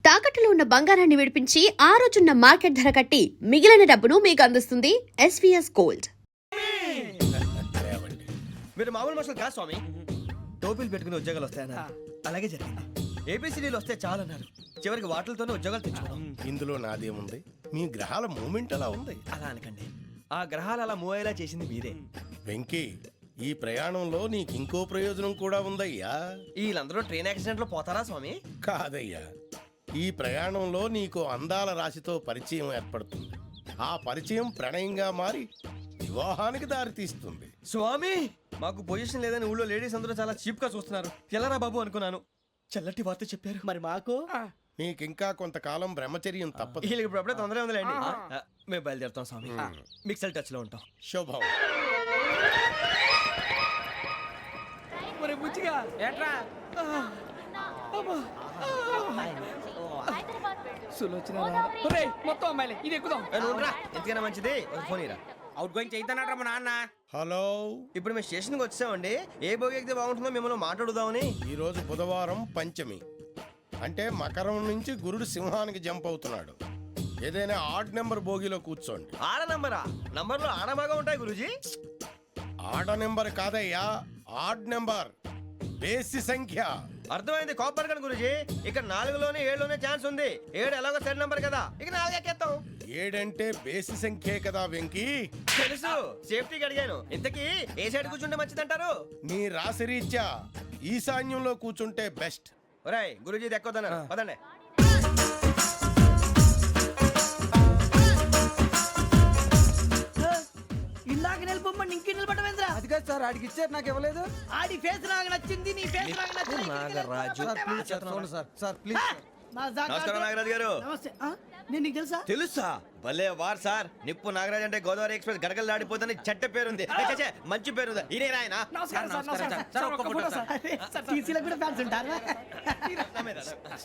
తాకట్టులో ఉన్న బంగారాన్ని విడిపించి ఆ రోజున్న మార్కెట్ ధర కట్టి మిగిలిన డబ్బును మీకు అందిస్తుంది ఎస్వీఎస్ గోల్డ్. మీరు మామూలు మనుషులు కాదు స్వామి. టోపీలు పెట్టుకుని ఉద్యోగాలు వస్తాయన్నారు, అలాగే జరిగింది. ఏపీసీడీలు వస్తే చాలన్నారు, చివరికి వాటిలతోనే ఉద్యోగాలు తెచ్చుకున్నాం. ఇందులో నాదేముంది? మీ గ్రహాల మూమెంట్ అలా ఉంది. అలా అనకండి, ఆ గ్రహాలు అలా మూవ్ అయ్యేలా చేసింది మీరే. వెంకీ, ఈ ప్రయాణంలో నీకు ఇంకో ప్రయోజనం కూడా ఉందయ్యా. వీళ్ళందరూ ట్రైన్ యాక్సిడెంట్ లో పోతారా స్వామి? కాదయ్యా, ఈ ప్రయాణంలో నీకు అందాల రాశితో పరిచయం ఏర్పడుతుంది. ఆ పరిచయం ప్రణయంగా మారి వివాహానికి దారితీస్తుంది. స్వామి, మాకు పొజిషన్ లేదని ఊళ్ళో లేడీస్ అందరూ చాలా చీప్ గా చూస్తున్నారు. ఎలారా బాబు అనుకున్నాను, చల్లటి వార్త చెప్పారు. మరి మాకు నీకింకా కొంతకాలం బ్రహ్మచర్యం తప్పదు. వీళ్ళకి ఇప్పుడు అప్పుడే తొందరగా ఉందిలేండి. మేము బయలుదేరుతాం స్వామి, మిక్సెల్ టచ్ లో ఉంటాం. శుభం. మొత్తం అమ్మాయిలే, ఇది ఎక్కుదాం. ఎందుకైనా మంచిది, ఒక ఫోన్ ఇరా. అవుట్ గోయింగ్ చేద్దానట మా నాన్న. హలో, ఇప్పుడు మేము స్టేషన్కి వచ్చామండి. ఏ బోగి ఎక్కితే బాగుంటుందో మిమ్మల్ని మాట్లాడుదామని. ఈరోజు బుధవారం పంచమి, అంటే మకరం నుంచి గురుడు సింహానికి జంప్ అవుతున్నాడు. ఏదైనా ఆడ్ నెంబర్ బోగిలో కూర్చోండి. ఆడ నంబరా? నంబర్లో ఆడ బాగా ఉంటాయి గురూజీ. ఆడ నెంబర్ కాదయ్యా, ఆడ్ నెంబర్, బేసి సంఖ్య. అర్థమైంది, కాపర్ కానీ గురూజీ. ఇక్కడ 4లోనే 7లోనే ఛాన్స్ ఉంది. 7 ఎలాగో సెడ్ నంబర్ కదా, ఇక 4 ఎక్కేస్తాం. 7 అంటే బేసి సంఖ్యే కదా వెంకీ. తెలుసు, సేఫ్టీకి అడిగాను. ఇంతకీ ఏ సైడ్ కూర్చుంటే మంచిదంటారు? నీ రాశి రీత్యా ఈశాన్యంలో కూర్చుంటే బెస్ట్. ఒరేయ్, గురూజీ దెక్కొద్దన్నారు, పదండి. ఇలాగ నిలబొమ్మని ఇంకే నిలబడమేంద్రా? అది కాదు సార్, ఆడికి ఇచ్చారు, నాకు ఇవ్వలేదు. ఆడి ఫేస్ నాకు నచ్చింది, నీ ఫేస్ నాకు నచ్చింది. నాగరాజు. Sir please. నమస్కారం నాగరాజు గారు. నమస్తే. నేను నీకు తెలుసా? తెలుసా? భలే వార్ సార్. నిప్పు నాగరాజ్ అంటే గోదావరి ఎక్స్ప్రెస్ గడగలు దాడిపోతుంది చెట్ట పేరుంది. మంచి పేరుంది. ఈయన ఆయన నమస్కారం సార్, నమస్కారం సార్. ఒక్క ఫోటో సార్. సార్ టీసీలో కూడా ఫ్యాన్స్ ఉంటారా?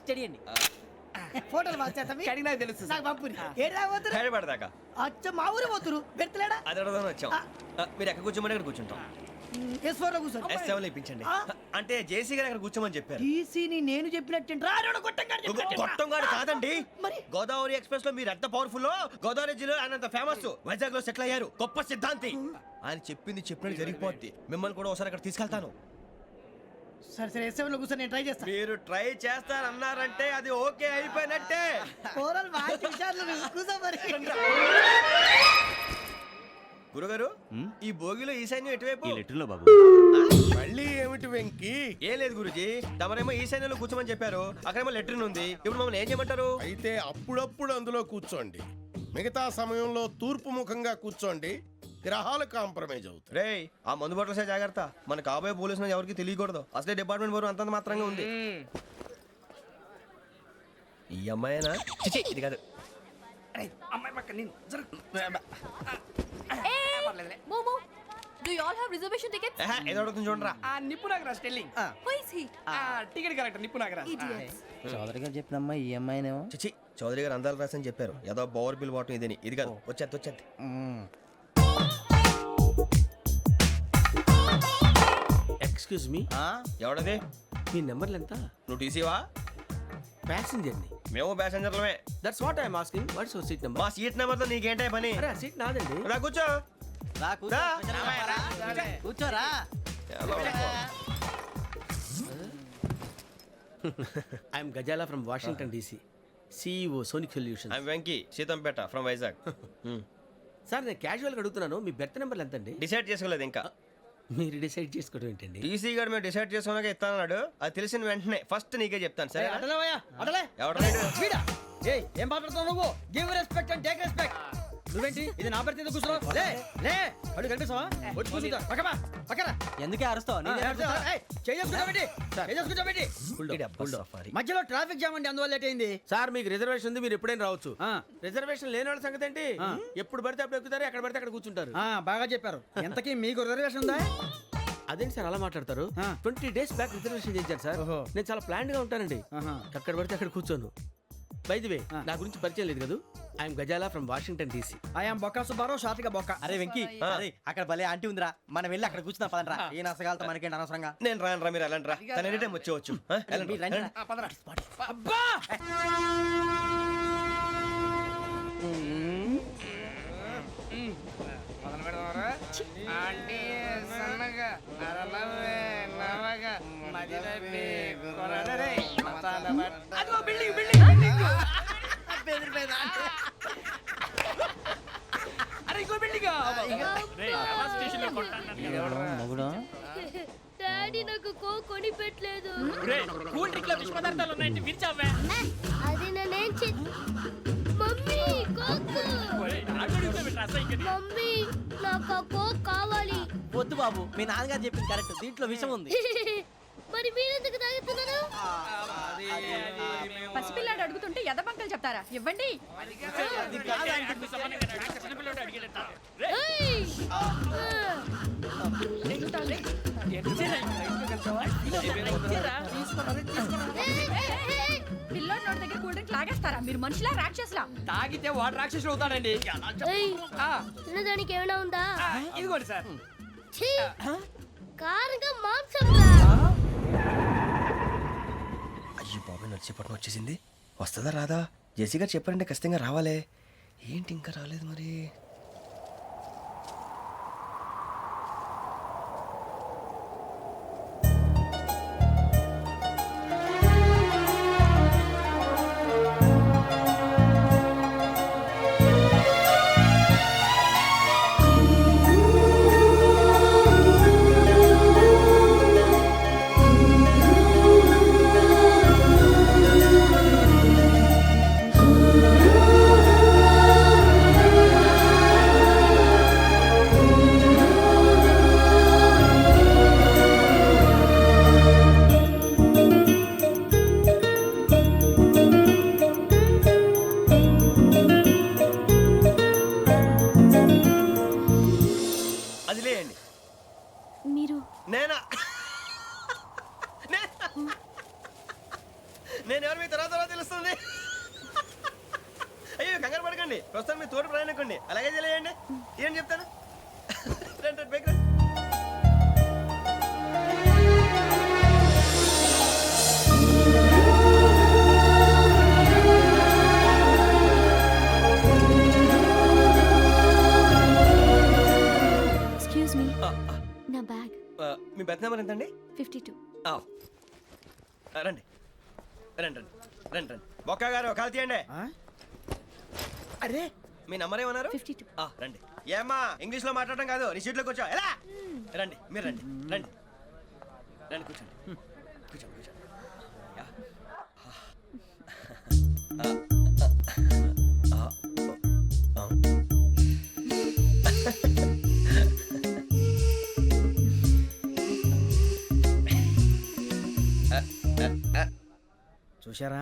స్టడీ అండి. ఫోటోలు మార్చేస్తాం. కడిగి నాకు తెలుసు నాకు పంపుని. ఏడు రాబోతురు? హైదరాబాద్ అచ్చ మా ఊరు పోతురు. పెడతలేడా? అది అడగదామని వచ్చాం. మీరు ఎక్కడ కూర్చోమని అక్కడ కూర్చుంటాం. S4 లో కూర్చో. S7 ఇప్పించండి. అంటే జేసీ గారు అక్కడ కూర్చోమని చెప్పారు. టీసీని నేను చెప్పినట్టు రాడు గొట్టంగాడు కాదండి. మరి గోదావరి ఎక్స్ప్రెస్ లో మీరు ఎంత పవర్ఫుల్, గోదావరి జిల్లా ఆయన ఫేమస్, వైజాగ్ లో సెటిల్ అయ్యారు, గొప్ప సిద్ధాంతి. ఆయన చెప్పింది చెప్పినట్టు జరిగిపోద్ది. మిమ్మల్ని కూడా ఒకసారి అక్కడ తీసుకెళ్తాను. సరే సరే, S7 లో కూర్చో, నేను ట్రై చేస్తాను. మీరు ట్రై చేస్తారన్నారంటే అది ఓకే అయిపోయినట్టే. ఓవరాల్ బాగా చూశారు. కూర్చో మరి. గురుగారు, ఈ భోగిలో ఈశాన్యం ఎటువైపు? మళ్ళీ ఏమిటి వెంకీ? ఏం లేదు గురుజీ, తమరేమో ఈశాన్యంలో కూర్చోమని చెప్పారు, అక్కడేమో లెట్రిన్ ఉంది. ఇప్పుడు మమ్మల్ని ఏం చేయమంటారు? అయితే అప్పుడప్పుడు అందులో కూర్చోండి, మిగతా సమయంలో తూర్పు ముఖంగా కూర్చోండి. గ్రహాలు కాంప్రమైజ్ అవుతాయి. రేయ్, ఆ మందు బట్టలసే జాగ్రత్త. మన కాబోయే పోలీసులు ఎవరికి తెలియకూడదు. అసలే డిపార్ట్మెంట్ బోరు అంతంత మాత్రంగా ఉంది. ఈ అమ్మాయినా? చిచి, ఇది కాదు. అమ్మాయి పక్క నేను Momo, do you all have reservation tickets? ఏదో అడుగుతుంది చూడరా. నిప్పు Nagaraj telling. Who is he? Ticket collector నిప్పు నాగరాజ్. Idiots. చౌదరి గారు చెప్పినమ్మా ఈ అమ్మాయినేమో. చిచి, చౌదరి గారు అందాలు రాసని చెప్పారు. ఏదో బోర్ బిల్ వాటం ఇదని. ఇది కాదు, వచ్చేది. Excuse me, ఎవడది? మీ నెంబర్లు ఎంత? నువ్వు టీసీవా? ప్యాసింజర్ ని. మేము ప్యాసెంజర్లమే. That's what I'm asking. What's your seat number? మా సీట్ నెంబర్తో నీకేంటే పని? అరే ఆ సీట్ నాదండి. రా కూర్చో. రా. కూర్చోరా. I'm Gazala from Washington DC, CEO Sonic Solutions. I'm Venky, Seethampeta from Vizag. Sir నేను క్యాజువల్గా అడుగుతున్నాను, మీ బెర్త్ నెంబర్లు ఎంత అండి? డిసైడ్ చేసుకోలేదు ఇంకా. మీరు డిసైడ్ చేసుకోవడం ఏంటండి? టీసీ గారు మేము డిసైడ్ చేసుకున్నాక ఇస్తానన్నాడు. అది తెలిసిన వెంటనే ఫస్ట్ నీకే చెప్తాను. సరే? అడలే ఎవడ ఏం మాట్లాడుతున్నావు నువ్వు? Give respect and take respect. నువ్వేంటి ఇది నా పరిస్థితి కూర్చున్నావు? లే లే, అడుగు కనిపిస్తావా? వచ్చి కూర్చుంటా. పక్కరా. ఎందుకే అరుస్తావు? మధ్యలో ట్రాఫిక్ జామ్ అండి, అందువల్ల లేట్ అయింది. సార్ మీకు రిజర్వేషన్ ఉంది, మీరు ఎప్పుడైనా రావచ్చు. రిజర్వేషన్ లేని వాళ్ళ సంగతి ఏంటి? ఎప్పుడు పడితే అప్పుడు ఎక్కుతారు, ఎక్కడ పడితే అక్కడ కూర్చుంటారు. బాగా చెప్పారు. ఎంతకీ మీకు రిజర్వేషన్ ఉందా? అదేంటి సార్ అలా మాట్లాడతారు? 20 days బ్యాక్ రిజర్వేషన్ చేశారు సార్. నేను చాలా ప్లాన్డ్ గా ఉంటానండి, అక్కడ పడితే అక్కడ కూర్చోను. బై ది వే, నా గురించి పరిచయం లేదు కదా. I'm Gazala from Washington DC. I'm Bokka Subbarao, షార్ట్గా బొక్క. అరే వెంకీ, అక్కడ భలే ఆంటీ ఉందిరా, మనం వెళ్ళి అక్కడ కూర్చున్నా పదనరా. ఏ నసగాలతో మనకేంటి అనవసరంగా. నేను రాను రా, మీరు వెళ్ళండి రా. తన ఎనీ టైం వచ్చేవచ్చు. రండి. అబ్బా అంటే సన్నగా అరలవే నవగా మదిరపే కొరడరే మతాల బట్ట అదో బిల్డింగ్ అరే ఇంకో బిల్డింగ్ డాడీ నాకు కోక్ కొని పెట్టలేదు. కూల్ డ్రింక్ లో విష పదార్థాలు ఉన్నాయంటే విరిచావే అది నేనేం మమ్మీ కోక్. మమ్మీ నాకు ఆ కోక్ కావాలి. వద్దు బాబు, మీ నాన్నగారు చెప్పింది కరెక్ట్, దీంట్లో విషయం ఉంది. మరి మీరెందుకు తాగుతున్నారు? పసిపిల్లాడు అడుగుతుంటే ఎదబంకలు చెప్తారా? ఇవ్వండి. ఏయ్! పిల్లోడి నోటి దగ్గర కూల్ డ్రింక్ లాగేస్తారా? మీరు మనుషులా రాక్షసులా? తాగితే వాడు రాక్షసుడు అవుతాడండి. ఏయ్! ఆ, తినడానికి ఏమైనా ఉందా? ఇదిగోండి సార్. ఛీ! కారంగా మాంసం రా. అయ్యి బాబాయ్ నడిచేపట్నం వచ్చేసింది. వస్తుందా రాదా? జెసి గారు చెప్పారంటే ఖచ్చితంగా రావాలే. ఏంటి ఇంకా రాలేదు మరి? అది లేయండి. మీరు నేనా? నేను ఎవరు మీ తర్వాత తెలుస్తుంది. అయ్యో కంగారు పడకండి, ప్రస్తుతం మీ తోటి ప్రయాణకండి. అలాగే తెలియండి. ఏం చెప్తాను. రండి బైక్ రండి. ఎక్స్క్యూజ్ మీ, నా బ్యాగ్. మీ బెత్ నెంబర్ ఎంతండి? 52. రండి రండి రండి రండి రండి. బొక్క గారు కాల్ తీయండి. అరే మీ నంబర్ ఏమన్నారు? 52. రండి. ఏమ్మా ఇంగ్లీష్ లో మాట్లాడడం కాదు, నీ సీట్లో కూర్చో. ఎలా రండి, మీరు రండి రండి రండి కూర్చోండి కూర్చోండి కూర్చోండి. యా. చూశారా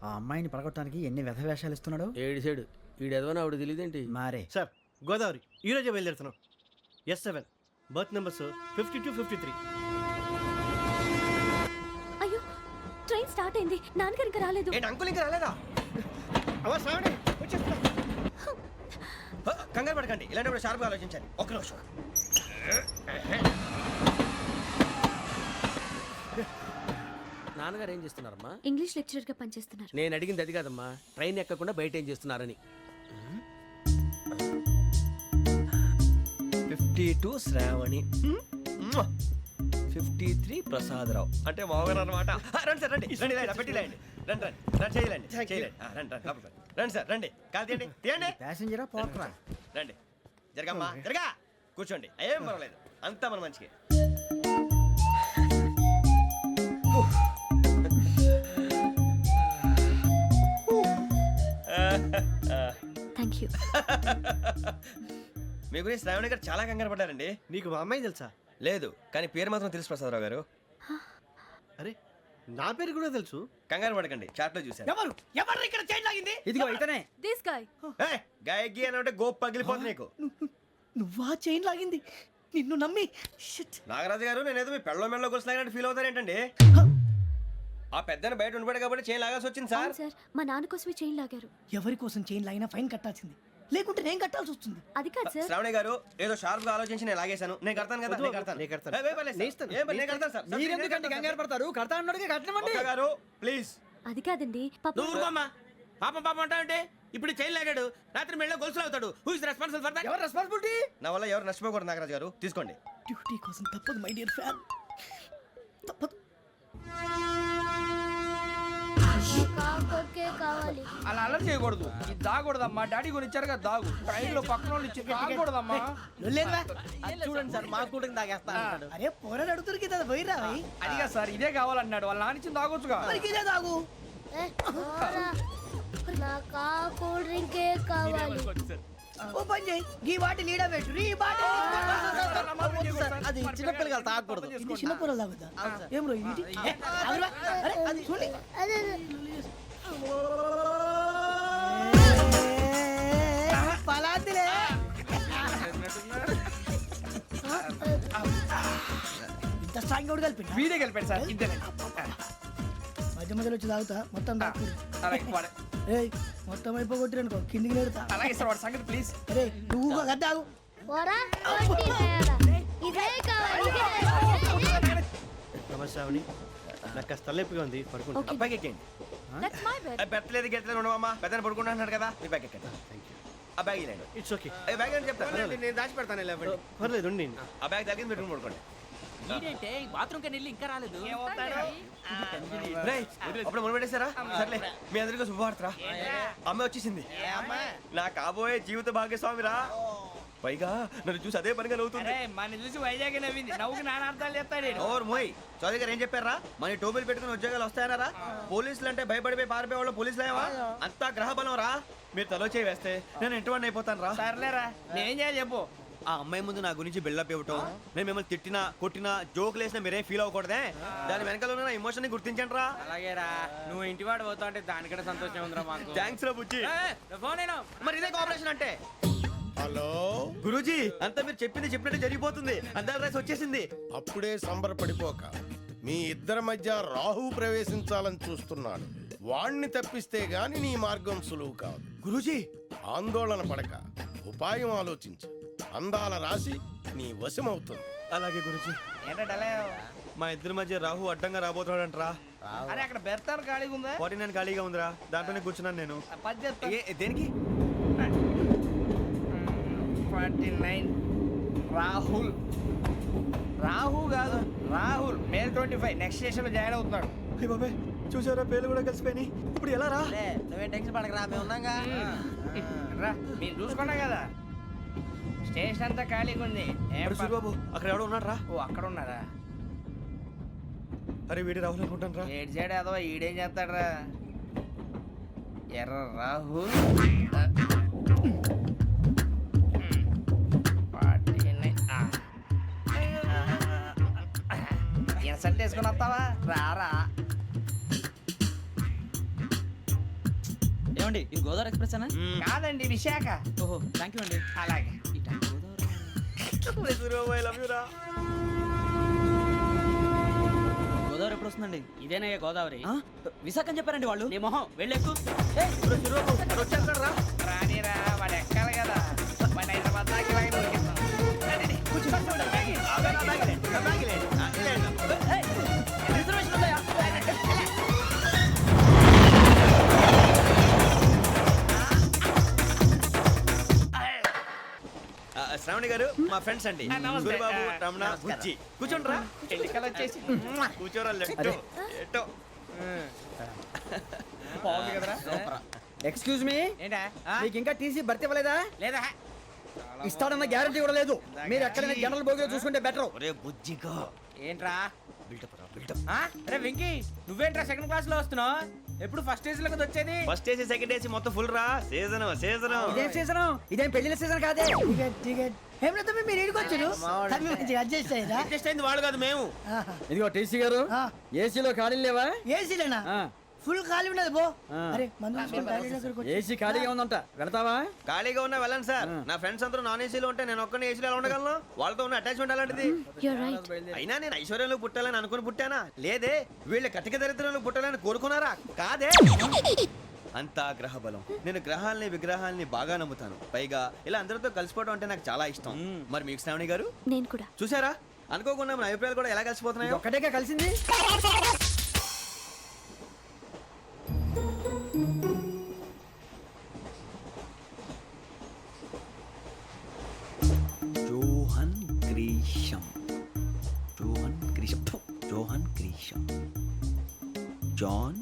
ఆ అమ్మాయిని పడగొట్టడానికి ఎన్ని వ్యధ వేషాలు ఇస్తున్నాడు. ఏడు సైడు ఈడు ఎదవని ఆవిడ తెలియదేంటి? మారే సార్ గోదావరి ఈరోజే బయలుదేరుతున్నాం. S7 berth numbers 52, 53. అయ్యో, ట్రైన్ స్టార్ట్ అయింది. నాన్నగారు ఇంకా రాలేదు. ఏంటి అంకుల్ ఇంకా రాలేదా? కంగారు పడకండి, ఇలాంటప్పుడు షార్ప్గా ఆలోచించండి. ఒక్క నిమిషం. నాన్నగారు ఏం చేస్తున్నారమ్మా? ఇంగ్లీష్ లెక్చరర్ గా పనిచేస్తున్నారు. నేను అడిగింది అది కాదమ్మా, ట్రైన్ ఎక్కకుండా బయట ఏం చేస్తున్నారని. 52 శ్రావణి, 53 ప్రసాదరావు అంటే మామగారు అనమాట. రండి సార్ రండి రండి రండి పెట్టి లేండి. రండి రండి రండి చేయలేండి చేయలేండి. రండి రండి లోపలికి రండి. రండి సార్ రండి. కాల్ తీయండి తీయండి. ప్యాసింజరా పోట్రా. రండి జరగమ్మా జరగా కూర్చోండి. ఏం పర్వాలేదు, అంతా మన మంచికి. Thank you. మీ గురించి శ్రావణి గారు చాలా కంగారు పడ్డారండి. నీకు మా అమ్మాయి తెలుసా? లేదు, కానీ పేరు మాత్రం తెలుసు ప్రసాదరావు గారు. అరే నా పేరు కూడా తెలుసు. కంగారు పడకండి, చాట్ లో చూశాను. ఎవరు ఎవరు ఇక్కడ చైన్ లాగింది? ఇదిగో ఇతనే. This guy. గాయకి అని అంటే గోప్ పగిలిపోతుంది నీకు. నువ్వా చైన్ లాగింది? నిన్ను నమ్మి షిట్. నాగరాజు గారు నేనేదో మీ పెళ్ళ మెళ్ళలో గురిసిలాగినట్టు ఫీల్ అవుతారేంటండి? ఆ పెద్దని బయట ఉండిపోయాడు కాబట్టి చైన్ లాగాల్సి వచ్చింది సార్. అవును సార్, మా నాన్న కోసమే చైన్ లాగారు. ఎవరి కోసం చైన్ లాగినా ఫైన్ కట్టాల్సింది, లేకుంటే నేను కట్టాల్సి వస్తుంది. అది కాదు సార్. శ్రావణి గారు ఏదో షార్ప్ గా ఆలోచించి నేను లాగేశాను. నేను కడతాను కదా, నేను కడతాను. నేను కడతాను. ఏ, పర్లేదు సార్. నేను ఇస్తాను. ఏ, నేను కడతాను సార్. మీరెందుకంటే కంగారు పడతారు? కడతా అన్నాడుగా కట్టమండి. ఒక్క గారు ప్లీజ్. అది కాదండి పాప. నువ్వు ఊరుకోమ్మా. పాపం పాపం అంటావంటే ఇప్పుడు చైన్ లాగాడు, రాత్రి మెళ్ళ గొలుసులు అవుతాడు. Who is responsible for that? ఎవరు రెస్పాన్సిబిలిటీ? నా వల్ల ఎవరు నష్టపోకూడదు నాగరాజు గారు, తీసుకోండి. డ్యూటీ కోసం తప్పదు మై డియర్ ఫ్యాన్, తప్పదు. అలా అలర్ చేయకూడదు. ఇది దాగకూడదమ్మా. డాడీ కొని ఇచ్చారు కదా దాగు. ట్రైన్ లో పక్కన వాళ్ళు ఇచ్చి దాగకూడదమ్మా. చూడండి సార్, మా కూడా తాగేస్తా. అరే పోరాడు అడుగుతారు కదా పోయిరా అదిగా సార్, ఇదే కావాలన్నాడు. వాళ్ళ నాన్న ఇచ్చింది తాగొచ్చుగా. మరి ఇదే తాగు. నాకు కూల్ డ్రింకే కావాలి. ఓ పని చేయి, ఈ బాటిల్ లీడ పెట్టు. ఈ బాటిల్ అది చిన్నపిల్లలు తాగకూడదు. ఇది చిన్న పొరలు తాగుతా. ఏం రో ఇది? అరే అది చూడండి. అదే పలాతిలే. ఇంత స్ట్రాంగ్ కూడా కలిపి వీడే గెలిపాడు సార్. ఇద్దరే. మధ్య మధ్యలో వచ్చి తాగుతా, మొత్తం తాగు. అలాగే వాడు. ఏయ్ మొత్తం అయిపోగొట్టిరనుకో కిందికి నేడుతా. అలాగే సార్, వాడు సంగతి ప్లీజ్. అరే నువ్వు గద్ద తాగు. పోరా కొట్టి తేడా. ఇదే కావాలి ఇదే. నమస్తే శ్రావణి, నాకు కాస్త తలెప్పిగా ఉంది, పడుకుంటా. అబ్బాయికి ఎక్కండి. That's my bed. పెట్టలేదు గెట్టలేదు ఉండవమ్మా, పెద్దని పడుకుంటున్నాడు కదా, మీ బ్యాగ్ ఎక్కండి. ఆ బ్యాగ్ ఇలాండి. It's okay. బ్యాగ్ అని చెప్తాను. నేను దాచి పెడతాను. పర్లేదు ఉండి. ఆ బ్యాగ్ తగ్గింది పెట్టుకుని పడుకోండి. బాత్రూమ్ కని ఇంకా రాలేదు. రేయ్, అప్పుడు మొదలు పెట్టేశారా? సర్లే, మీ అందరికీ శుభవార్తరా. అమ్మ వచ్చేసింది. నా కాబోయే జీవిత భాగ్యస్వామిరా. పైగా నన్ను చూసి అదే పనిగా నవ్వుతుంది. మన చూసి వైజాగ్ నవ్వింది. నవ్వుకి నాన్న అర్థాలు చెప్తాడు. ఓర్ మోయ్, చౌదరి గారు ఏం చెప్పారా? మన టోబీలు పెట్టుకుని ఉద్యోగాలు వస్తాయన్నారా? పోలీసులు అంటే భయపడిపోయి పారిపోయే వాళ్ళు పోలీసులేవా? అంతా గ్రహ బలం రా. మీరు తలో చేయి వేస్తే నేను ఇంటివాడిని అయిపోతాను రా. సర్లేరా, నేనేం చేయాలి చెప్పు. ఆ అమ్మాయి ముందు నా గురించి బిల్డప్ ఇవ్వటం, నేను మిమ్మల్ని తిట్టినా కొట్టినా జోకులు వేసినా మీరేం ఫీల్ అవ్వకూడదే. దాని వెనకాల ఉన్న ఎమోషన్ ని గుర్తించండి రా. అలాగేరా, నువ్వు ఇంటివాడు పోతా అంటే దానికంటే సంతోషం ఉందిరా మాకు. థ్యాంక్స్ రా బుజ్జి. ఫోన్ అయినా మరి ఇదే కోఆపరేషన్ అంటే. హలో, గురూజీ, అంతా మీరు చెప్పింది చెప్పినట్టు జరిగిపోతుంది. అందాల రైస్ వచ్చేసింది. అప్పుడే సంబరపడిపోక. మీ ఇద్దరి మధ్య రాహు ప్రవేశించాలని చూస్తున్నాడు. వాణ్ణి తప్పిస్తే గాని నీ మార్గం సులువు కాదు. గురూజీ, ఆందోళన పడక, ఉపాయం ఆలోచించు. అందాల రాశి నీ వశమవుతుంది. అలాగే గురూజీ. ఏంటంటే మా ఇద్దరి మధ్య రాహు అడ్డంగా రాబోతున్నాడంట్రా. అరే అక్కడ బెర్తాను ఖాళీగా ఉందా? 49 ఖాళీగా ఉందిరా, దాంట్లోనే కూర్చున్నాను నేను. పది చెప్తా. దేనికి? 49 రాహుల్. రాహు కాదు, రాహుల్. మే 25 నెక్స్ట్ స్టేషన్ లో జాయిన్ అవుతున్నాడు. అయ్య బాబాయ్, చూసారా పేర్లు కూడా కలిసిపోయినాయి. ఇప్పుడు ఎలా రా? నువ్వే టెన్షన్ పడకరా, మేము ఉన్నాగా. రా, మీరు చూసుకున్నా కదా. స్టేషన్ అంతా ఖాళీగా ఉంది. అరే సూరిబాబు, అక్కడ ఎవడో ఉన్నాడు రా. ఓ అక్కడ ఉన్నారా? అరే వీడి రాహుల్ అనుకుంటాను రా. ఏడు సైడ్ ఏదో ఈడేం చేస్తాడరా? ఎర్ర రాహుల్. ఇన్సల్ట్ వేసుకుని వస్తావా? రారా. ఏమండి, ఇది గోదావరి ఎక్స్ప్రెస్ అనా? కాదండి, విశాఖ. ఓహో, థ్యాంక్ యూ అండి. అలాగే. సూరిబాబు, ఐ లవ్ యు రా. గోదావరి ఎప్పుడు వస్తుందండి? ఇదేనయ్య గోదావరి. విశాఖ అని చెప్పారండి వాళ్ళు. నీ మొహం వెళ్ళెక్కు. వచ్చేస్తాడు రా. రానిరా, వాడు ఎక్కాలి కదా. వాడు హైదరాబాద్ దాకా ఇలాగే దొరికిస్తాం. రిజర్వేషన్ ఉందా? శ్రావణి గారు మా ఫ్రెండ్స్ అండి. నమస్తే. సూరిబాబు, రమణ, బుజ్జి. కూర్చోండి రా. ఎన్నికలు వచ్చేసి కూర్చోరా. లెట్టో ఎట్టో. బాగుంది కదరా. ఎక్స్క్యూజ్ మీ, ఏంటా మీకు ఇంకా టీసీ భర్తీ ఇవ్వలేదా? లేదా. ఇస్తాడన్న గ్యారంటీ కూడా లేదు. మీరు ఎక్కడైనా జనరల్ బోగిలో చూసుకుంటే బెటర్. ఒరే బుజ్జిగా. ఏంట్రా? బిల్డప్ రా, బిల్డప్. అరే వెంకీ, నువ్వేంట్రా సెకండ్ క్లాస్ లో వస్తున్నావు? ఎప్పుడు ఫస్ట్ ఏసీ లోకి వచ్చేది? ఫస్ట్ ఏసీ సెకండ్ ఏసీ మొత్తం ఫుల్ రా. Season season. ఇదేం సీజన్? ఇదేం పెళ్లిన సీజన్ కాదే. టికెట్ టికెట్ ఏమిటో తమ్మి మీరు ఇడికి వచ్చారు. తమ్మి మంచిగా అడ్జస్ట్ అయ్యారా? అడ్జస్ట్ అయింది వాళ్ళు కాదు, మేము. ఇదిగో టీసీ గారు, ఏసీలో ఖాళీలు లేవా? ఏసీలేనా? ఫుల్ ఖాళీ ఉన్నది పో. అరే మందు తీసుకొని టాయిలెట్ దగ్గరకు వచ్చి. ఏసీ ఖాళీగా ఉందంట, వెళతావా? ఖాళీగా ఉన్నా వెళ్ళండి సార్. నా ఫ్రెండ్స్ అందరూ నాన్ ఏసీలో ఉంటే నేను ఒక్కనే ఏసీలో ఎలా ఉండగలను? వాళ్ళతో ఉన్న అటాచ్మెంట్ అలాంటిది. You're right. అయినా నేను ఐశ్వర్యంలో పుట్టాలని అనుకుని పుట్టానా? లేదే. వీళ్ళ కటిక దరిద్రంలో పుట్టాలని కోరుకున్నారా? కాదే. అంతా గ్రహ బలం. నేను గ్రహాలని విగ్రహాలని బాగా నమ్ముతాను. పైగా ఇలా అందరితో కలిసిపోవడం అంటే నాకు చాలా ఇష్టం. మరి మీకు శ్రావణి గారు? నేను కూడా. చూసారా, అనుకోకుండా మన అభిప్రాయాలు కూడా ఎలా కలిసిపోతున్నాయో. ఒక్కటేగా కలిసింది. John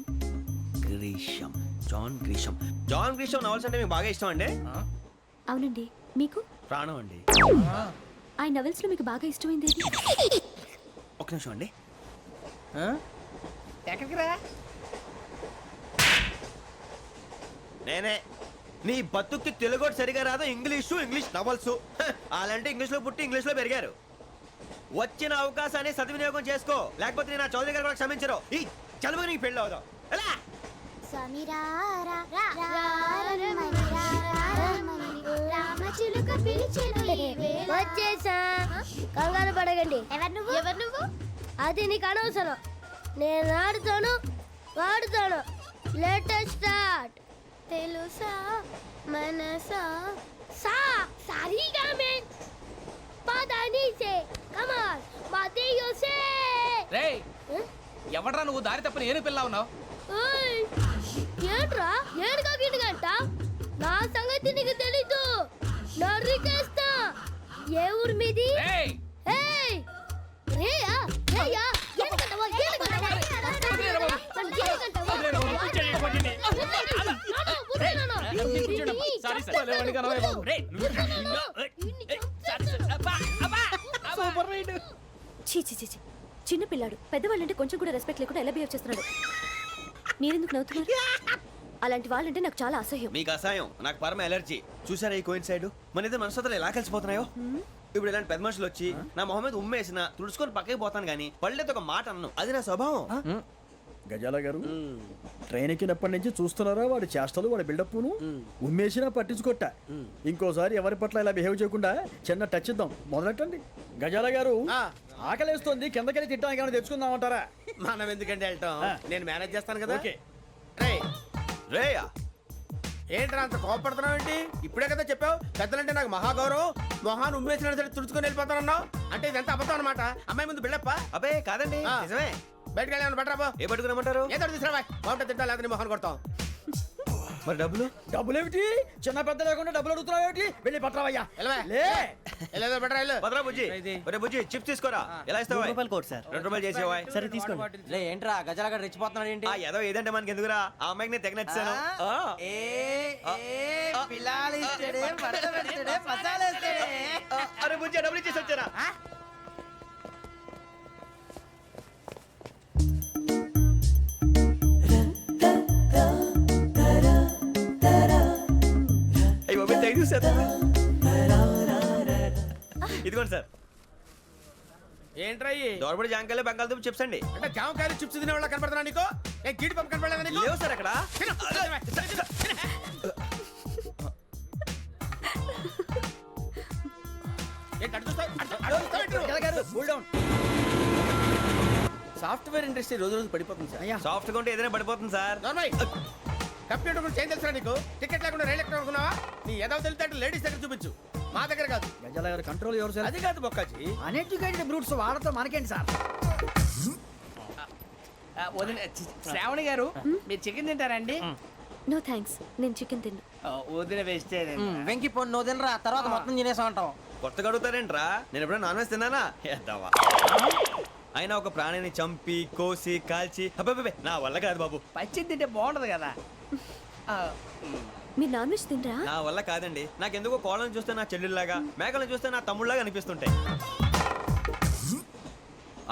Grisham. John Grisham. John Grisham novels అంటే మీకు బాగా ఇష్టం అండి? అవునండి, మీకు? ప్రాణం అండి. ఆ నవెల్స్ లో మీకు బాగా ఇష్టమైంది ఏది? ఒక నిమిషం అండి. ఎక్కడికి రా? నేనే. నీ బతుక్కి తెలుగు సరిగా రాదు, ఇంగ్లీష్ నవల్స్. అలాంటి ఇంగ్లీష్లో పుట్టి ఇంగ్లీష్లో పెరిగారు. వచ్చిన అవకాశాన్ని సద్వినియోగం చేసుకో, లేకపోతే నేను ఆ చౌదరి గారు కూడా క్షమించరు. ఈ చదువు నీకు పెళ్ళి అవుదాం. ఎలా? వచ్చేసా, కంగారు పడగండి. ఎవరు నువ్వు? అది నీకు అనవసరం. నేను ఆడుతాను, వాడుతాను. Latest start. తెలుసా మనసా సా సారీగా మెన్ పదని సే కమాన్ బాతియో సే. రేయ్ ఎవడ్రా నువ్వు దారి తప్పని ఏను పిల్ల ఉన్నావు? ఓయ్ ఏంట్రా ఏడుగా గిడుగంట? నా సంగతి నీకు తెలీదు. నరికేస్తా. ఏ ఊరు మీది? రేయ్ ఏయ్ రేయా రేయా ఏడుగంటవా ఏడుగంటవా సారీ సార్. రేయ్ చీ చీ చీ చీ. చిన్న పిల్లాడు పెద్దవాళ్ళంటే కొంచెం కూడా రెస్పెక్ట్ లేకుండా ఎలా బిహేవ్ చేస్తున్నాడు. మీరెందుకు నవ్వుతున్నారు? అలాంటి వాళ్ళంటే నాకు చాలా అసహ్యం. మీకు అసహాయం, నాకు పరమ ఎలర్జీ. చూసారా ఈ కోయిన్ సైడ్? మన ఇద్దరు మనసుతో ఎలా కలిసిపోతున్నాయో. ఇప్పుడు ఇలాంటి పెద్ద మనుషులు వచ్చి నా మొహం మీద ఉమ్మేసిన తుడుచుకొని పక్కకి పోతాను కానీ పళ్ళేతో ఒక మాట అన్ను. అది నా స్వభావం. గజాల గారు ట్రైన్ ఎక్కినప్పటి నుంచి చూస్తున్నారా వాడి చేష్టలు, వాడి బిల్డప్ను? ఉమ్మేసినా పట్టించుకోట. ఇంకోసారి ఎవరి పట్ల ఇలా బిహేవ్ చేయకుండా చిన్న టచ్ ఇద్దాం. మొదలెట్టండి. గజాల గారు ఆకలేస్తోంది, కిందకెళ్ళి తిట్టడానికి ఏమైనా తెచ్చుకుందామంటారా? మనం ఎందుకంటే వెళ్తాం, నేను మేనేజ్ చేస్తాను కదా. ఓకే. రేయా ఏంట్రా అంత కోపడుతున్నావు ఏంటి? ఇప్పుడే కదా చెప్పావు పెద్దలంటే నాకు మహాగౌరవం, మొహాన్ని ఉమ్మేసిన సరే తుడుచుకొని వెళ్ళిపోతానన్నావు. అంటే ఇదంతా అబద్ధం అనమాట. అమ్మాయి ముందు బిల్డప్ప. అబ్బే కాదండి, నిజమే. బయటకు వెళ్ళాను బట్రాబో. ఏ పట్టుకురమ్మంటారు? ఏదో తీసుకురావా, బాగుంటుంది తింటా, లేదా మొహాన్ని కొడతాం. మరి డబ్బులు? డబ్బులేమిటి? చిన్న పెద్ద లేకుండా డబ్బులు అడుగుతున్నావు ఏమిటి? వెళ్ళి పట్టరావయ్యా. లే వెళ్ళేదో బట్రా వెళ్ళు. భద్రా బుజ్జి, ఒరే బుజ్జి చిప్స్ తీసుకోరా. ఎలా ఇస్తావా? Court sir. 2 రూపాయలు చేసేవా? సరే తీసుకోండి. లే ఏంట్రా గజాల గారు రెచ్చిపోతున్నాడు ఏంటి? ఆ ఏదో ఏదంటే మనకి ఎందుకురా, ఆ అమ్మాయికి నేను తెగ నచ్చాను. అరే బుజ్జి డబ్బులు ఇచ్చేసి వచ్చారా? అయ్యో తెగ చూసేస్తా. ఇదిగోండి సార్. ఏంట్రా దోరబడి జాంకాయలు బంగాళదుంప చిప్స్ అండి. అంటే జామకాయలు చిప్స్ తినే వాళ్ళ కనపడుతున్నా నీకు? ఏ గీడి పంపు కనపడలేదా నీకు? లేవు సార్ అక్కడ. సాఫ్ట్వేర్ ఇండస్ట్రీ రోజు రోజు పడిపోతుంది సార్. సాఫ్ట్ గా ఉంటే ఏదైనా పడిపోతుంది సార్. కంప్యూటర్ గురించి ఏం తెలుసా నీకు? టికెట్ లేకుండా రైలు ఎక్కడ అనుకున్నావా? నీ ఏదో తెలితే లేడీస్ దగ్గర చూపించు, మా దగ్గర కాదు. గజాల గారు కంట్రోల్ ఎవరు సార్? అది కాదు బొక్కాజీ. అన్ఎడ్యుకేటెడ్ బ్రూట్స్ వాళ్ళతో మనకేంటి సార్? శ్రావణి గారు మీరు చికెన్ తింటారండి? నో థ్యాంక్స్, నేను చికెన్ తిన్ను. వదిన వేస్తే వెంకి పొన్ను నువ్వు తినరా, తర్వాత మొత్తం తినేసా ఉంటాం. కొత్తగా అడుగుతారేంట్రా? నేను ఎప్పుడైనా నాన్ వెజ్ తిన్నానా? ఎద్దావా. అయినా ఒక ప్రాణిని చంపి కోసి కాల్చి అబ్బబ్బే నా వల్ల కాదు బాబు. పచ్చి తింటే బాగుంటది కదా. మీరు నాన్ వెజ్ తినరా? నా వల్ల కాదండి. నాకెందుకో కోళ్ళని చూస్తే నా చెల్లెళ్ళలాగా, మేకలను చూస్తే నా తమ్ముళ్ళలాగా అనిపిస్తుంటాయి.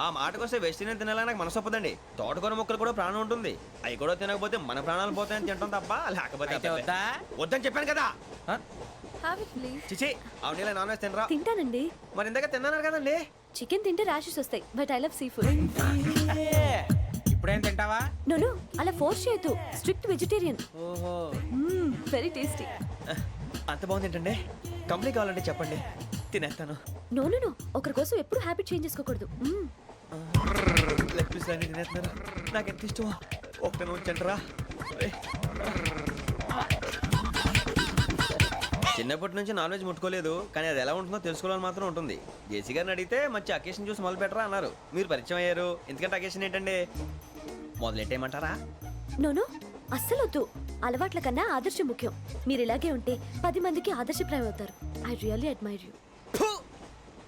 ఆ మాటకొస్తే వెస్టిరియన్ తినాలని నాకు మనసు ఒప్పదండి. తోటకూర మొక్కలు కూడా ప్రాణం ఉంటుంది. అవి కూడా తినకపోతే మన ప్రాణాలు పోతాయని తింటాం తప్ప లేకపోతే వద్దని చెప్పాను కదా. Have it please. చిచి అవునీ నాన్ వెజ్ తినరా? తింటానండి. మరి ఇందాక తిన్నాను కదండి. చికెన్ తింటే ర్యాషెస్ వస్తాయి, but I love sea food. ఇప్పుడేం తింటావా? నో అలా ఫోర్స్ చేయొద్దు. Strict vegetarian. ఓహో వెరీ టేస్టీ. అంత బాగుంది ఏంటండి? కంపెనీ కావాలంటే చెప్పండి, తినేస్తాను. నో ఒకరి కోసం ఎప్పుడు హ్యాబిట్ చేంజ్ చేసుకోకూడదు. లెగ్ పీస్ అన్ని తినేస్తున్నారు. నాకు ఎంత ఇష్టమో. ఒకటే ఉంచండిరా. చిన్నప్పటి నుంచి నాన్ వెజ్ ముట్టుకోలేదు, కానీ అది ఎలా ఉంటుందో తెలుసుకోవాలని మాత్రం ఉంటుంది. జేసీ గారిని అడిగితే మంచి అకేషన్ చూసి మొదలు పెట్టరా అన్నారు. మీరు పరిచయం అయ్యారు, ఎందుకంటే అకేషన్ ఏంటండి? మొదలెట్టేయమంటారా? నో అస్సలు వద్దు. అలవాట్ల కన్నా ఆదర్శం ముఖ్యం. మీరు ఇలాగే ఉంటే 10 మందికి ఆదర్శప్రాయం అవుతారు. I really admire you.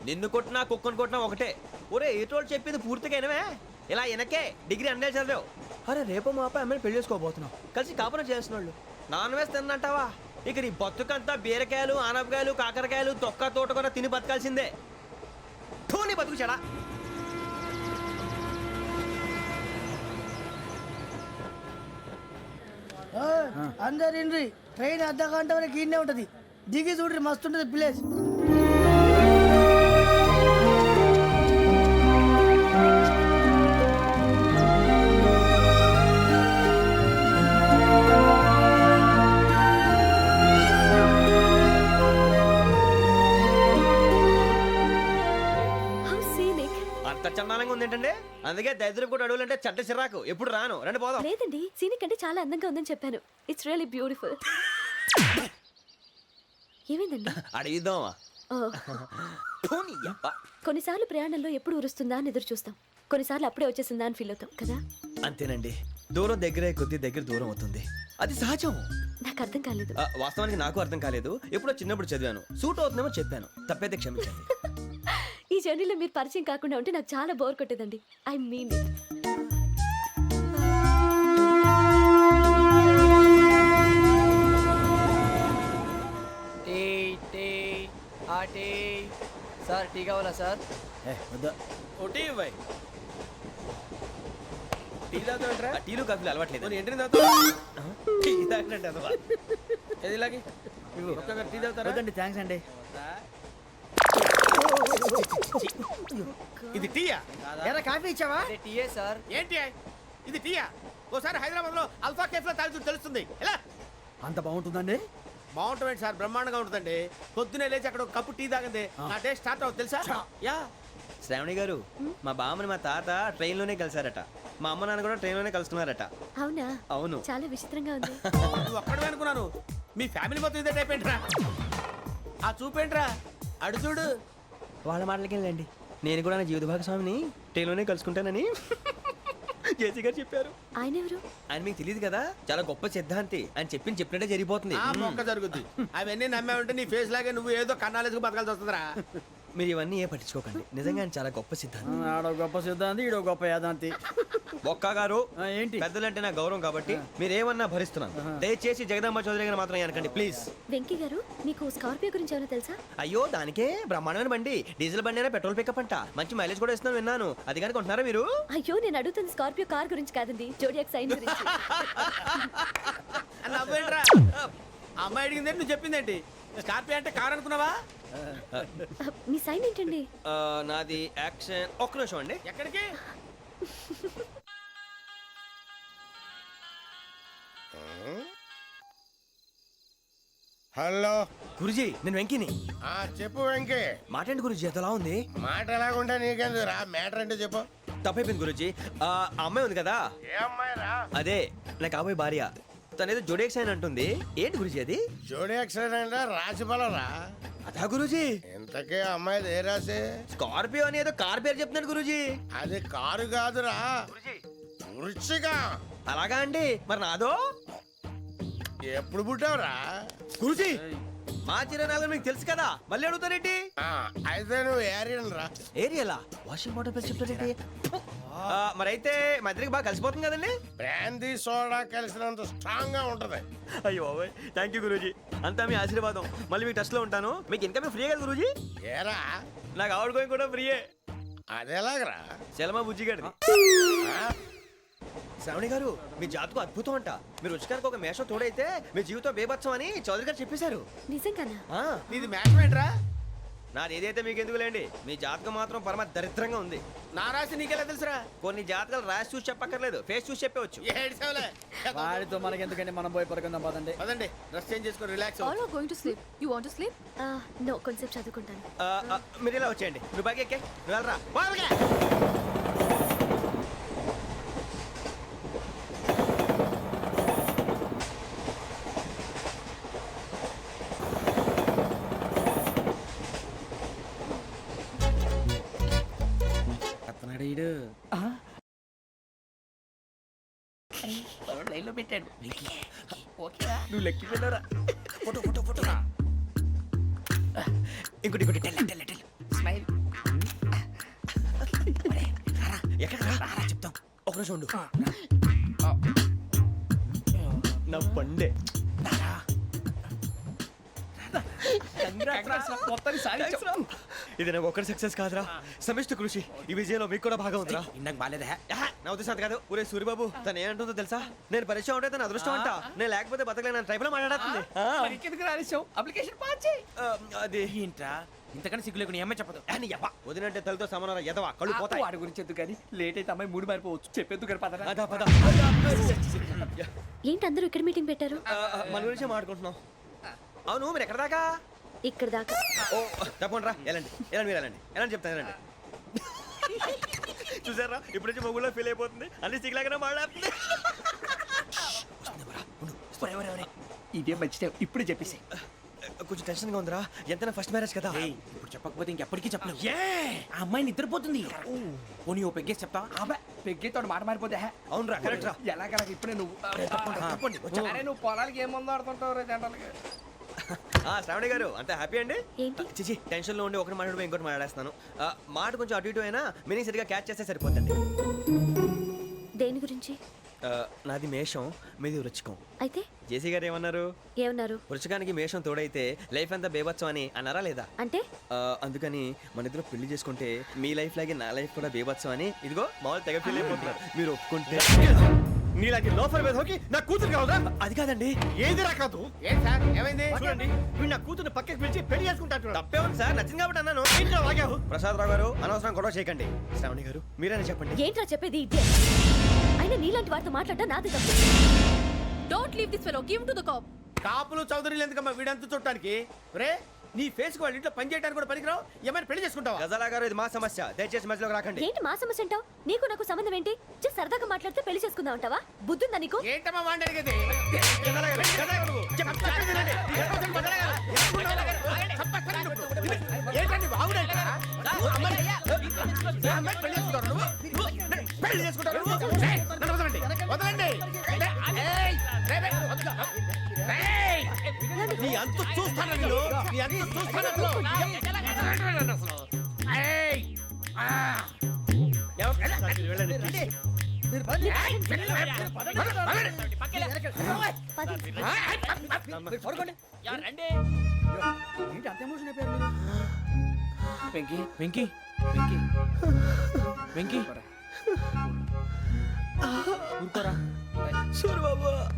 నిన్ను కొట్టినా కుక్కను కొట్టినా ఒకటే. ఒరే ఏటోళ్ళు చెప్పింది పూర్తిగా వినవే. ఇలా వెనకే డిగ్రీ అన్నే చదివావు. అరే రేపు మా అబ్బాయి అమ్మని పెళ్లి చేసుకోబోతున్నాం కలిసి కాపురం చేస్తున్నాళ్ళు నాన్ వేసి తిన్నంటావా ఇక నీ బతుకంతా బీరకాయలు ఆనపకాయలు కాకరకాయలు తొక్క తోట కూడా తిని బతకాల్సిందే నీ బతుకు చెడా అందరు ఇండ్రి ట్రైన్ అర్ధ గంట వరకు ఇన్నే ఉంటది దిగి చూడ్రి మస్తు ఉంటది ప్లేస్ హౌ సీనిక్. అంత చందానంగా ఉంది ఏంటంటే అందుకే దరిద్రం కూడా అడవులంటే చెడ్డ చిరాకు ఎప్పుడు రాను రండి పోదాం లేదండి సీనిక్ అంటే చాలా అందంగా ఉందని చెప్పాను. It's really beautiful. ఏమైందండి? అడిగిద్దామా ఓ, కొన్నిసార్లు ప్రయాణంలో ఎప్పుడు ఉరుస్తుందా అని ఎదురు చూస్తాం, కొన్నిసార్లు అప్పుడే వచ్చేసిందా అని ఫీల్ అవుతాం కదా. అంతేనండి దూరం దగ్గరే కొద్ది దగ్గర దూరం అవుతుంది అది సహజం నాకు అర్థం కాలేదు. వాస్తవానికి నాకు అర్థం కాలేదు ఎప్పుడో చిన్నప్పుడు చదివాను సూట్ అవుతుందేమో చెప్పాను తప్పైతే క్షమించండి ఈ జర్నీలో మీరు పరిచయం కాకుండా ఉంటే నాకు చాలా బోర్ కొట్టేదండి. I mean it. Sir tea కావాలా సార్? వద్దా. ఒకటి ఇవ్వాయి టీ తాగుతాంట్రా టీలు కాఫీలు అలవాట్లేదు ఏంటి తాగుతావు టీ తాగినట్టు అదవా ఏది ఇలాగే ఒక్కొక్క టీ తాగుతారా? వద్దండి థ్యాంక్స్ అండి. ఇది టీయా ఎరా కాఫీ ఇచ్చావా? టీయే సార్. ఏంటి ఇది టీయా ఓసారి హైదరాబాద్ లో అల్ఫా కేఫ్ లో తాగుతూ తెలుస్తుంది ఎలా అంత బాగుంటుందండి? బాగుంటుంది సార్ బ్రహ్మాండంగా ఉంటుందండి పొద్దునే లేచి అక్కడ ఒక కప్పు టీ తాగింది నా డే స్టార్ట్ అవుతుంది తెలుసా యా శ్రావణి గారు మా బామ్మని మా తాత ట్రైన్ లోనే కలిసారట మా అమ్మ నాన్న కూడా ట్రైన్ లోనే కలుసుకున్నారట అవునా? అవును చాలా విచిత్రంగా ఉంది. నువ్వు ఒక్కడే అనుకున్నాను మీ ఫ్యామిలీ మొత్తం ఇదే టైప్ ఏంట్రా ఆ చూపేంట్రా అడు చూడు వాళ్ళ మాటలకి వెళ్ళండి నేను కూడా నా జీవిత భాగస్వామిని ట్రైన్ లోనే కలుసుకుంటానని జేసీ గారు చెప్పారు. ఆయన ఎవరు? ఆయన మీకు తెలియదు కదా చాలా గొప్ప సిద్ధాంతి అని చెప్పినట్టే జరిగిపోతుంది ఆ మొక్క జరుగుద్ది అవన్నీ నమ్మే ఉంటే నీ ఫేస్ లాగే నువ్వు ఏదో కన్నాలేసుకు బతకాల్సి వస్తుందిరా మీరు ఇవన్నీ ఏ పట్టించుకోకండి నిజంగా ఆయన చాలా గొప్ప సిద్ధాంతి ఆడో గొప్ప సిద్ధాంతి ఈడో గొప్ప యాదాంతి. ఒక్క గారు ఏంటి? పెద్దలంటే నా గౌరవం కాబట్టి మీరు ఏమన్నా భరిస్తున్నాను దయచేసి జగదాంబ చౌదరి గారు మాత్రం అనకండి ప్లీజ్. వెంకీ గారు మీకు స్కార్పియో గురించి ఏమైనా తెలుసా? అయ్యో దానికే బ్రహ్మాండమైన బండి డీజిల్ బండి అయినా పెట్రోల్ పికప్ అంట మంచి మైలేజ్ కూడా ఇస్తున్నాను విన్నాను అది కానీ కొంటున్నారా మీరు? అయ్యో నేను అడుగుతుంది స్కార్పియో కార్ గురించి కాదండి, జోడియాక్ సైన్ గురించి. నవ్వేంట్రా అమ్మాయి అడిగిందేంటి నువ్వు చెప్పిందేంటి స్కార్పియో అంటే కార్ అనుకున్నావా మీ సైన్ ఏంటండి? నాది యాక్షన్ ఒక్క నిమిషం అండి ఎక్కడికి హలో గురుజీ నేను వెంకిని చెప్పు వెంకీ. మాట్లాడండి గురుజీ ఎంతలా ఉంది మాట ఎలాగుంటా నీకెందుకు రా మ్యాటర్ అంటే చెప్పు. తప్పైపోయింది గురుజీ ఆ అమ్మాయి ఉంది కదా ఏ అమ్మాయి రా? అదే నా కాబోయే భార్య తనేదో జోడేక్స్ అని అంటుంది ఏంటి గురుజీ అది? జోడి యాక్సిడెంట్ రాసి బలరా? అదా గురుజీ ఇంతకే అమ్మాయి ఏ రాసి? స్కార్పియో అని ఏదో కార్ పేరు చెప్తున్నాడు గురుజీ. అది కారు కాదురా వృచ్చిక. అలాగా అండి మరి నాదో ఎప్పుడు పుట్టావురా? గురుజీ మా చిరనాలు మీకు తెలుసు కదా మళ్ళీ అడుగుతారేంటి? అయితే నువ్వు ఏరియన్ రా. ఏరియలా వాషింగ్ వాటర్ పేరు చెప్తారేంటి? మరైతే మా ఇద్దరికి బాగా కలిసిపోతుంది కదండి. బ్రాందీ సోడా కలిసినంత స్ట్రాంగ్ గా ఉంటది. అయ్యో థ్యాంక్ యూ గురూజీ అంతా మీ ఆశీర్వాదం మళ్ళీ మీ టచ్ లో ఉంటాను. మీకు ఇంకా ఫ్రీ కదా గురూజీ? ఏరా నాకు ఆవిడ గోయింగ్ కూడా ఫ్రీయే. అదేలాగరా? చలమా బుజ్జి గారిది. శ్రావణి గారు మీ జాతకు అద్భుతం అంట మీరు రుచికారికి ఒక మేషం తోడైతే మీ జీవితం బేబత్సం అని చౌదరి గారు చెప్పేశారు. నిజంగానా? నీది మ్యాచ్ ఏంట్రా నాది ఏదైతే మీకు ఎందుకులేండి మీ జాతకం మాత్రం పరమ దరిద్రంగా ఉంది. నా రాసి నీకెలా తెలుసురా కొన్ని జాతకాలు రాసి చూసి చెప్పక్కర్లేదు ఫేస్ చూసి చెప్పవచ్చు. ఏడ్చావులే వాడితో మనకి ఎందుకంటే మనం పోయి పడుకుందాం పదండి. పదండి డ్రెస్ చేంజ్ చేసుకొని relax All are going to sleep. You want to sleep? No, కొంచెం చదువుకుంటాను. మీరు ఇలా వచ్చేయండి నువ్వు బాగా ఎక్కే నువ్వు వెళ్ళరా బాగా. లైన్లో పెట్టాడు నువ్వు లెక్కి వెళ్ళరా ఫోటో ఫోటో ఫోటో ఇంకోటి ఇంకోటి టెల్ టెల్ టెల్ స్మైల్. ఎక్కడ రా చెప్తాం ఒక నిమిషం ఉండు. నా పండే. ఇది నాకు ఒక్కరి సక్సెస్ కాదురా, సమిష్టి కృషి. ఈ విజయంలో మీకు కూడా భాగం ఉందిరా. ఇందాక బాగాలేదా నా ఉద్దేశం అంత కాదు. ఊరే సూరిబాబు తను ఏమంటుందో తెలుసా? నేను పరిచయం ఉంటే తన అదృష్టం అంట. నేను లేకపోతే బతకలేను ట్రైబ్ లో మాట్లాడుతుంది. అప్లికేషన్ పాస్ చేయి. అది ఏంట్రా ఇంతకన్నా సిగ్గు లేకుండా ఏమై చెప్పదు అని వదినంటే తలతో సమానం ఎదవా, కళ్ళు పోతాయి. వాడి గురించి ఎందుకు కానీ లేట్ అయితే అమ్మాయి మూడు మారిపోవచ్చు. చెప్పేందుకు కానీ పదరా. అదా పద. ఏంటి అందరూ ఇక్కడ మీటింగ్ పెట్టారు? మన గురించే మాట్లాడుకుంటున్నాం. అవును మీరు ఎక్కడ దాకా? ఇక్కడ దాకా. ఓ తప్పకుండా రా, వెళ్ళండి వెళ్ళండి, మీరు వెళ్ళండి వెళ్ళండి, చెప్తాను వెళ్ళండి. చూసారా ఇప్పుడు నుంచి మొగుల్లో ఫీల్ అయిపోతుంది, అన్ని సిగ్లాగానే మాట్లాడుతుంది. ఇదే మంచి టైం ఇప్పుడు చెప్పేసి. కొంచెం టెన్షన్గా ఉందిరా, ఎంతైనా ఫస్ట్ మ్యారేజ్ కదా. ఇప్పుడు చెప్పకపోతే ఇంకెప్పటికీ చెప్పలేవు. ఆ అమ్మాయి నిద్రపోతుంది. పోనీ ఓ పెగ్గేసి చెప్తా. పెగ్గేతో మాట మారిపోతే అవునరా కరెక్ట్ రా. ఎలాగలా ఇప్పుడే నువ్వు అరే నువ్వు పొలాలకి ఏం ముందు ఆడుతుంటావు రే జనరల్గా. శ్రావణి గారు అంత హ్యాపీ అండి? ఏంటి? చిచి టెన్షన్ లో ఉండి ఒకటి మాట్లాడిపోయి ఇంకోటి మాట్లాడేస్తాను. మాట కొంచెం అటు ఇటు అయినా మీనింగ్ సరిగా క్యాచ్ చేస్తే సరిపోతుంది. దేని గురించి? నాది మేషం, మీది వృచ్చికం. అయితే జేసీ గారు ఏమన్నారు? ఏమన్నారు? వృచ్చికానికి మేషం తోడైతే లైఫ్ అంతా బేబత్సం అని అన్నారా లేదా? అంటే అందుకని మన ఇద్దరు పెళ్లి చేసుకుంటే మీ లైఫ్ లాగే నా లైఫ్ కూడా బేబత్సం అని ఇదిగో మామూలు తెగ ఫీల్ అయిపోతున్నారు. మీరు ఒప్పుకుంటే నీలాంటి లోఫర్ మీద హోకి నా కూతురు కావదా? అది కాదండి. ఏది రాకాదు. ఏం సార్ ఏమైంది? చూడండి వీడు నా కూతురు పక్కకి పిలిచి పెళ్లి చేసుకుంటాడు. తప్పే ఉంది సార్, నచ్చింది కాబట్టి అన్నాను. ప్రసాద్ రావు గారు అనవసరం గొడవ చేయకండి. శ్రావణి గారు మీరైనా చెప్పండి. ఏంట్రా చెప్పేది? ఇదే అయినా నీలాంటి వారితో మాట్లాడటం నాది తప్పు. Don't leave this fellow. Give him to the cop. కాపులు చౌదరులు ఎందుకమ్మా వీడంతా చుట్టానికి? రే నీ ఫేస్ కు వాళ్ళ ఇంట్లో పని చేయడానికి కూడా పనికిరావు. ఏమైనా పెళ్లి చేసుకుంటావా? గజాలా గారు ఇది మా సమస్య, దయచేసి మధ్యలోకి రాకండి. ఏంటి మా సమస్య అంటావు? నీకు నాకు సంబంధం ఏంటి? జస్ట్ సరదాగా మాట్లాడితే పెళ్లి చేసుకుందాం అంటావా? బుద్ధుందా నీకు? ఏంటమ్మా వాడిని అడిగేది? ఏంటండి బాగుండండి పెళ్లి చేసుకుంటారు. వదలండి వదలండి. నీ అంత చూస్తాను నీ అంత చూస్తాను. వెంకీ వెంకీ వెంకీ వెంకీ ఊరుకోరా. సూరి బాబు